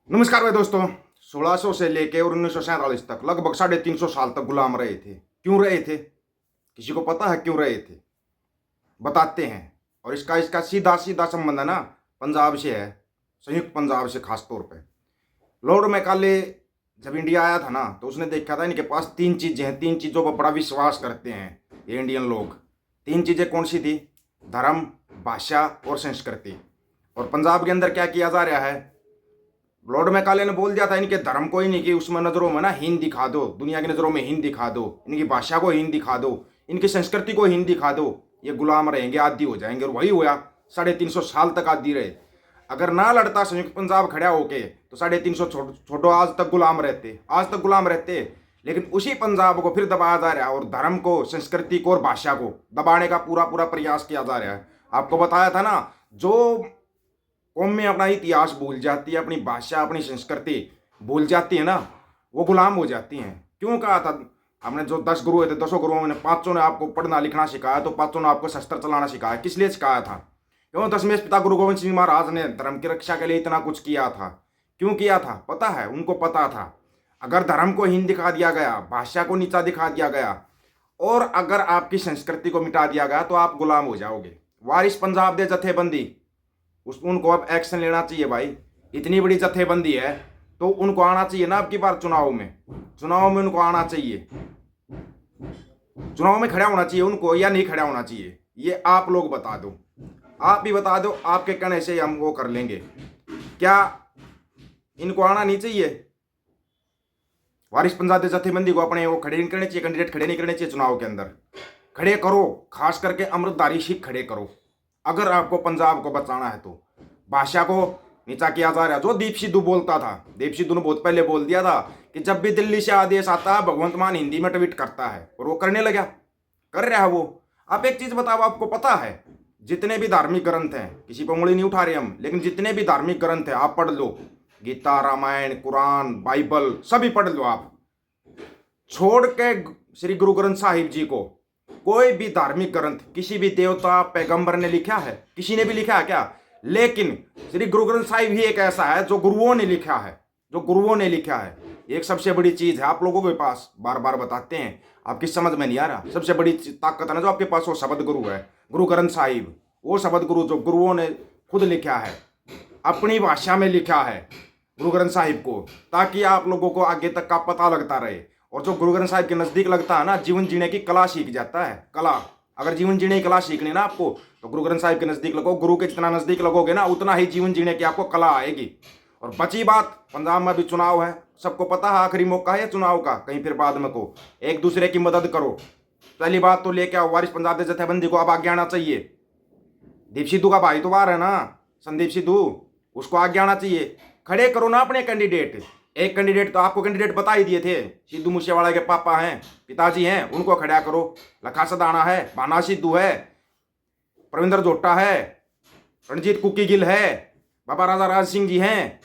नमस्कार भाई दोस्तों। 1600 से लेके और 1947 तक लगभग 350 साल तक गुलाम रहे थे। क्यों रहे थे? किसी को पता है क्यों रहे थे? बताते हैं। और इसका इसका सीधा सीधा संबंध है ना पंजाब से है, संयुक्त पंजाब से खास तौर पे। लॉर्ड मैकाले जब इंडिया आया था ना तो उसने देखा था इनके पास तीन चीजें हैं, तीन चीजों पर बड़ा विश्वास करते हैं ये इंडियन लोग। तीन चीजें कौन सी थी? धर्म, भाषा और संस्कृति। और पंजाब के अंदर क्या किया जा रहा है? लॉर्ड मैकाले ने बोल दिया था इनके धर्म को ही नहीं कि उसमें नजरों में ना हीन दिखा दो, दुनिया की नजरों में हीन दिखा दो, इनकी भाषा को हीन दिखा दो, इनकी संस्कृति को हीन दिखा दो, ये गुलाम रहेंगे, आदी हो जाएंगे। और वही हुआ, 350 साल तक आदी रहे। अगर ना लड़ता संयुक्त पंजाब खड़ा होके तो 350 छोटो आज तक गुलाम रहते, आज तक गुलाम रहते। लेकिन उसी पंजाब को फिर दबाया जा रहा है और धर्म को, संस्कृति को और भाषा को दबाने का पूरा पूरा प्रयास किया जा रहा है। आपको बताया था ना, जो कौम में अपना इतिहास भूल जाती है, अपनी भाषा, अपनी संस्कृति भूल जाती है ना, वो गुलाम हो जाती हैं। क्यों कहा था हमने? जो 10 गुरु थे, 10 गुरुओं ने 5 ने आपको पढ़ना लिखना सिखाया, तो 5 ने आपको शस्त्र चलाना सिखाया। किस लिए सिखाया था? क्यों? 10वें पिता गुरु गोविंद सिंह महाराज ने धर्म की रक्षा के लिए इतना कुछ किया था। क्यों किया था? पता है, उनको पता था अगर धर्म को हीन दिखा दिया गया, भाषा को नीचा दिखा दिया गया और अगर आपकी संस्कृति को मिटा दिया गया तो आप गुलाम हो जाओगे। वारिस पंजाब दे जथेबंदी, उनको अब एक्शन लेना चाहिए भाई। इतनी बड़ी जथेबंदी है तो उनको आना चाहिए ना, अब की बार चुनाव में उनको आना चाहिए, चुनाव में खड़ा होना चाहिए उनको, या नहीं खड़ा होना चाहिए? ये आप लोग बता दो, आप ही बता दो। आपके कहने से हम वो कर लेंगे। क्या इनको आना नहीं चाहिए? वारिस पंजाब जथेबंदी को अपने वो खड़े नहीं करने चाहिए, कैंडिडेट खड़े नहीं करने चाहिए चुनाव के अंदर? खड़े करो, खास करके अमृतधारी सिख खड़े करो अगर आपको पंजाब को बचाना है तो। भाषा को नीचा किया जा रहा है। जो दीप सिद्धू बोलता था, दीप सिद्धू ने बहुत पहले बोल दिया था कि जब भी दिल्ली से आदेश आता है भगवंत मान हिंदी में ट्वीट करता है, और वो करने लगा, कर रहा है वो। आप एक चीज बताओ, आपको पता है जितने भी धार्मिक ग्रंथ हैं, किसी पर उंगली नहीं उठा रहे हम, लेकिन जितने भी धार्मिक ग्रंथ हैं आप पढ़ लो, गीता, रामायण, कुरान, बाइबल सभी पढ़ लो आप, छोड़ के श्री गुरु ग्रंथ साहिब जी को। कोई भी धार्मिक ग्रंथ किसी भी देवता पैगंबर ने लिखा है? किसी ने भी लिखा है क्या? लेकिन श्री गुरु ग्रंथ साहिब ही एक ऐसा है जो गुरुओं ने लिखा है, जो गुरुओं ने लिखा है। एक सबसे बड़ी चीज है आप लोगों के पास, बार बार बताते हैं, आपकी समझ में नहीं आ रहा। सबसे बड़ी ताकत है ना जो आपके पास, वो शब्द गुरु है, गुरु ग्रंथ साहिब। वो शब्द गुरु जो गुरुओं ने खुद लिखा है, अपनी भाषा में लिखा है गुरु ग्रंथ साहिब को, ताकि आप लोगों को आगे तक का पता लगता रहे। और जो गुरु ग्रंथ साहिब के नजदीक लगता है ना, जीवन जीने की कला सीख जाता है। कला, अगर जीवन जीने की कला सीखनी ना आपको तो गुरु ग्रंथ साहिब के नजदीक लगो। गुरु के जितना नजदीक लगोगे ना उतना ही जीवन जीने की आपको कला आएगी। और बची बात, पंजाब में भी चुनाव है, सबको पता है आखिरी मौका है चुनाव का, कहीं फिर बाद में को एक दूसरे की मदद करो। पहली बात तो लेके आओ वारिस पंजाब के जथेबंदी को अब आगे आना चाहिए। दीप सिद्धू का भाई तो बाहर है ना, संदीप सिद्धू, उसको आगे आना चाहिए। खड़े करो ना अपने कैंडिडेट। एक कैंडिडेट तो आपको कैंडिडेट बता ही दिए थे, सिद्धू मूसेवाला के पापा हैं, पिताजी हैं, उनको खड़ा करो। लखा सदाना है, भाना सिद्धू है, प्रविंदर जोट्टा है, रणजीत कुकी गिल है, बाबा राजा राज सिंह जी हैं,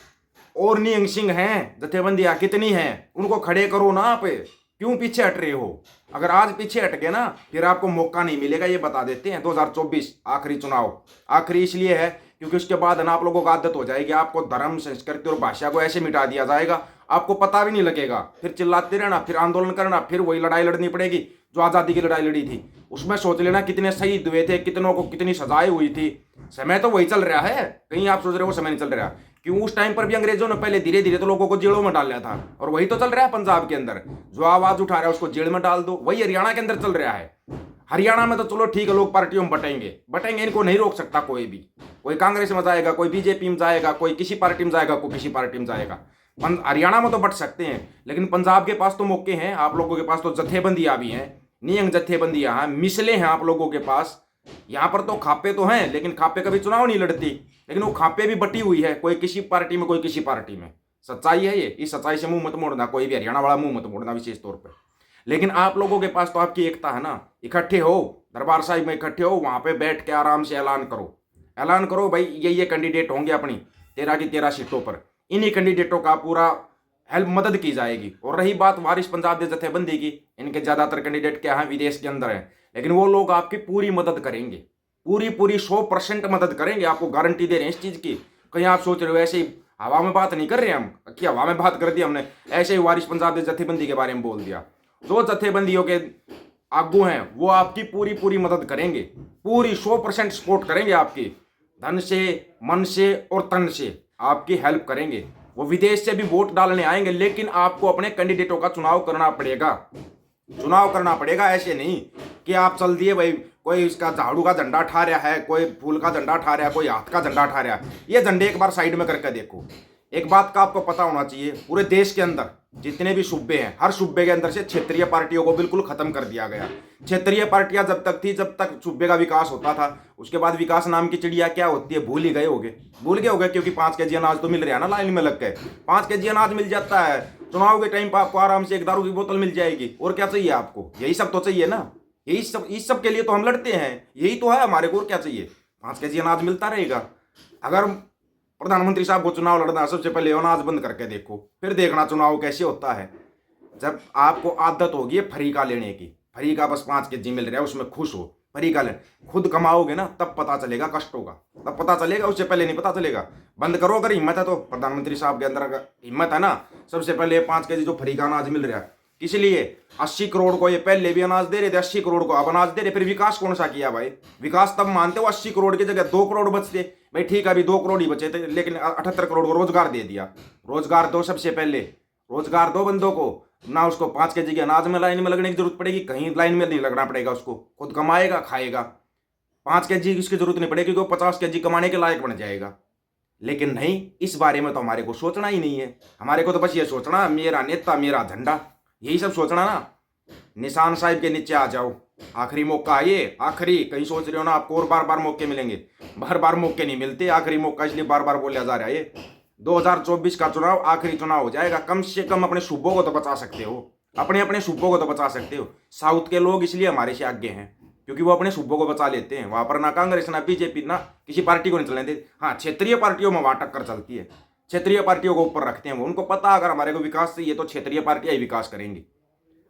और नियंग सिंह हैं। जथेबंदियां कितनी हैं, उनको खड़े करो ना आप। क्यों पीछे हट रहे हो? अगर आज पीछे हट गए ना फिर आपको मौका नहीं मिलेगा, ये बता देते हैं। 2024 आखिरी चुनाव, आखिरी इसलिए है क्योंकि उसके बाद ना आप लोगों को आदत हो जाएगी, आपको धर्म, संस्कृति और भाषा को ऐसे मिटा दिया जाएगा, आपको पता भी नहीं लगेगा। फिर चिल्लाते रहना, फिर आंदोलन करना, फिर वही लड़ाई लड़नी पड़ेगी जो आज़ादी की लड़ाई लड़ी थी। उसमें सोच लेना कितने शहीद हुए थे, कितनों को कितनी सजाएं हुई थी। समय तो वही चल रहा है, कहीं आप सोच रहे हो समय नहीं चल रहा। क्यों? उस टाइम पर भी अंग्रेजों ने पहले धीरे धीरे तो लोगों को जेलों में डाल दिया था, और वही तो चल रहा है पंजाब के अंदर। जो आवाज उठा रहा है उसको जेल में डाल दो, वही हरियाणा के अंदर चल रहा है। हरियाणा में तो चलो ठीक है, लोग पार्टियों में बटेंगे, इनको नहीं रोक सकता कोई भी। कोई कांग्रेस में जाएगा, कोई बीजेपी में जाएगा, कोई किसी पार्टी में जाएगा, कोई किसी पार्टी में जाएगा। हरियाणा में तो बट सकते हैं, लेकिन पंजाब के पास तो मौके हैं। आप लोगों के पास तो जथेबंदियां भी हैं, नियंग जथेबंदियां हैं, मिसले हैं आप लोगों के पास। यहाँ पर तो खापे तो हैं, लेकिन खापे कभी चुनाव नहीं लड़ती, लेकिन वो खापे भी बटी हुई है, कोई किसी पार्टी में, कोई किसी पार्टी में। सच्चाई है ये, इस सच्चाई से मुंह मत मोड़ना, कोई भी हरियाणा वाला मुंह मत मोड़ना विशेष तौर पर। लेकिन आप लोगों के पास तो आपकी एकता है ना, इकट्ठे हो, दरबार साहिब में इकट्ठे हो, वहां पे बैठ के आराम से ऐलान करो भाई ये कैंडिडेट होंगे अपनी 13 की 13 सीटों पर, इन्हीं कैंडिडेटों का पूरा हेल्प मदद की जाएगी। और रही बात वारिस पंजाब के जथेबंदी की, इनके ज्यादातर कैंडिडेट क्या है, विदेश के अंदर हैं, लेकिन वो लोग आपकी पूरी मदद करेंगे, पूरी 100% मदद करेंगे, आपको गारंटी दे रहे हैं इस चीज की। कहीं आप सोच रहे हो ऐसे ही हवा में बात नहीं कर रहे हम कि हवा में बात कर दी हमने। ऐसे ही वारिस पंजाब ने जत्थेबंदी के बारे में बोल दिया। जो जत्थेबंदियों के आगू हैं वो आपकी पूरी पूरी मदद करेंगे, पूरी 100% सपोर्ट करेंगे, आपकी धन से, मन से और तन से आपकी हेल्प करेंगे। वो विदेश से भी वोट डालने आएंगे, लेकिन आपको अपने कैंडिडेटों का चुनाव करना पड़ेगा। चुनाव करना पड़ेगा, ऐसे नहीं कि आप चल दिए भाई, कोई इसका झाड़ू का झंडा ठा रहा है, कोई फूल का झंडा ठा रहा है, कोई हाथ का झंडा ठा रहा है। ये झंडे एक बार साइड में करके देखो। एक बात का आपको पता होना चाहिए, पूरे देश के अंदर जितने भी सूबे हैं, हर सूबे के अंदर से क्षेत्रीय पार्टियों को बिल्कुल खत्म कर दिया गया। क्षेत्रीय पार्टियां जब तक थी, जब तक सूबे का विकास होता था, उसके बाद विकास नाम की चिड़िया क्या होती है भूल ही गए होगे, भूल गए होगे, क्योंकि 5 केजी अनाज तो मिल रहा है ना लाइन में लग के। 5 केजी अनाज मिल जाता है, चुनाव के टाइम पर आपको आराम से एक दारू की बोतल मिल जाएगी। और क्या चाहिए आपको? यही सब तो चाहिए ना, यही सब, इस सब के लिए तो हम लड़ते हैं, यही तो है हमारे को। और क्या चाहिए? 5 केजी अनाज मिलता रहेगा। अगर प्रधानमंत्री साहब को चुनाव लड़ना है, सबसे पहले अनाज बंद करके देखो, फिर देखना चुनाव कैसे होता है। जब आपको आदत होगी फरीका लेने की, फरीका बस 5 केजी मिल रहा है उसमें खुश हो, फरीका ले, खुद कमाओगे ना तब पता चलेगा कष्टों का, तब पता चलेगा, उससे पहले नहीं पता चलेगा। बंद करो अगर हिम्मत है तो। प्रधानमंत्री साहब के अंदर अगर हिम्मत है ना, सबसे पहले 5 केजी जो फरीका अनाज मिल रहा है, किस लिए? 80 करोड़ को, ये पहले भी अनाज दे रहे थे 80 करोड़ को, अब अनाज दे रहे। फिर विकास कौन सा किया भाई? विकास तब मानते हो 80 करोड़ की जगह 2 करोड़ बचते भाई, ठीक है अभी 2 करोड़ ही बचे थे, लेकिन 78 करोड़ को रोजगार दे दिया। रोजगार दो, सबसे पहले रोजगार दो बंदों को ना। उसको 5 केजी के अनाज में लाइन में लगने की जरूरत पड़ेगी, कहीं लाइन में नहीं लगना पड़ेगा, उसको खुद कमाएगा खाएगा। 5 केजी की जरूरत नहीं पड़ेगी, क्योंकि 50 केजी कमाने के लायक बन जाएगा। लेकिन नहीं, इस बारे में तो हमारे को सोचना ही नहीं है। हमारे को तो बस ये सोचना मेरा नेता मेरा झंडा, यही सब सोचना ना। निशान साहिब के नीचे आ जाओ, आखिरी मौका है ये, आखिरी। कहीं सोच रहे हो ना आपको और बार बार मौके मिलेंगे, बार बार मौके नहीं मिलते, आखिरी मौका इसलिए बार बार बोला जा रहा है। ये 2024 का चुनाव आखिरी चुनाव हो जाएगा। कम से कम अपने सूबों को तो बचा सकते हो, अपने अपने सूबों को तो बचा सकते हो। साउथ के लोग इसलिए हमारे से आगे हैं, क्योंकि वो अपने सूबों को बचा लेते हैं। वहां पर ना कांग्रेस ना बीजेपी ना किसी पार्टी को नहीं चलने देते। हाँ, क्षेत्रीय पार्टियों में वहां टक्कर चलती है, क्षेत्रीय पार्टियों को ऊपर रखते हैं वो। उनको पता अगर हमारे को विकास चाहिए तो क्षेत्रीय पार्टियां ही विकास करेंगी।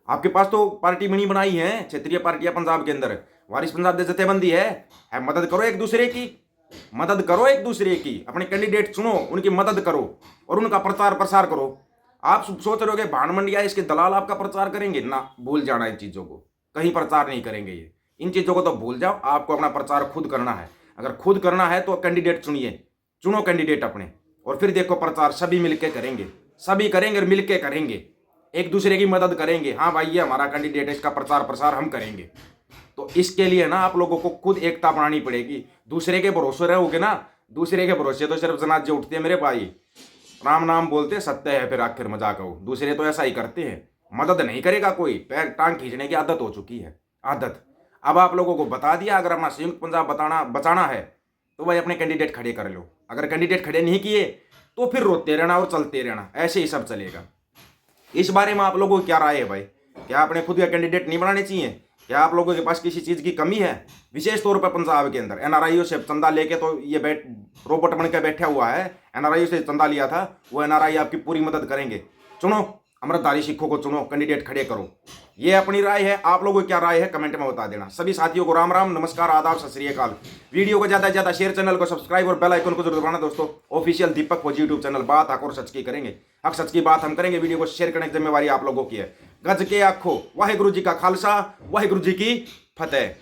आपके पास तो पार्टी बनी बनाई है क्षेत्रीय पार्टियां पंजाब के अंदर, वारिस पंजाब दे जथेबंदी है। मदद करो एक दूसरे की, मदद करो एक दूसरे की। अपने कैंडिडेट चुनो, उनकी मदद करो और उनका प्रचार प्रसार करो। आप सोच रहे हो भान मंडिया इसके दलाल आपका प्रचार करेंगे ना, भूल जाना इन चीज़ों को, कहीं प्रचार नहीं करेंगे ये। इन चीज़ों को तो भूल जाओ, आपको अपना प्रचार खुद करना है। अगर खुद करना है तो कैंडिडेट चुनिए, चुनो कैंडिडेट अपने, और फिर देखो प्रचार सभी मिलकर करेंगे, सभी करेंगे और मिलकर करेंगे, एक दूसरे की मदद करेंगे। हाँ भाई ये हमारा कैंडिडेट है, इसका प्रचार प्रसार हम करेंगे। तो इसके लिए ना आप लोगों को खुद एकता बनानी पड़ेगी। दूसरे के भरोसे रहोगे ना, दूसरे के भरोसे तो सिर्फ जनाजे उठते हैं मेरे भाई, राम नाम बोलते सत्य है, फिर आखिर मजाक हो। दूसरे तो ऐसा ही करते हैं, मदद नहीं करेगा कोई, पैर टांग खींचने की आदत हो चुकी है, आदत। अब आप लोगों को बता दिया, अगर अपना संयुक्त पंजाब बचाना है तो भाई अपने कैंडिडेट खड़े कर लो। अगर कैंडिडेट खड़े नहीं किए तो फिर रोते रहना और चलते रहना, ऐसे ही सब चलेगा। इस बारे में आप लोगों की क्या राय है भाई? क्या अपने खुद का कैंडिडेट नहीं बनाने चाहिए? क्या आप लोगों के पास किसी चीज़ की कमी है? विशेष तौर पर पंजाब के अंदर एनआरआईओ से चंदा लेके तो ये रोबोट बन के बैठा हुआ है। एनआरआईओ से चंदा लिया था, वो एनआरआई आपकी पूरी मदद करेंगे। चुनो, अमृतधारी सिखों को चुनो, कैंडिडेट खड़े करो। ये अपनी राय है, आप लोगों की क्या राय है कमेंट में बता देना। सभी साथियों को राम राम, नमस्कार, आदाब, सत श्री अकाल। वीडियो को ज़्यादा से ज़्यादा शेयर, चैनल को सब्सक्राइब और बेल आइकन को जरूर दबाना दोस्तों। ऑफिशियल दीपक फौजी यूट्यूब चैनल, बात हक और सच की करेंगे, हक सच की बात हम करेंगे। वीडियो को शेयर करने की जिम्मेवारी आप लोगों की है। गज के आखो, वाहिगुरु जी का खालसा, वाहिगुरु जी की फतेह।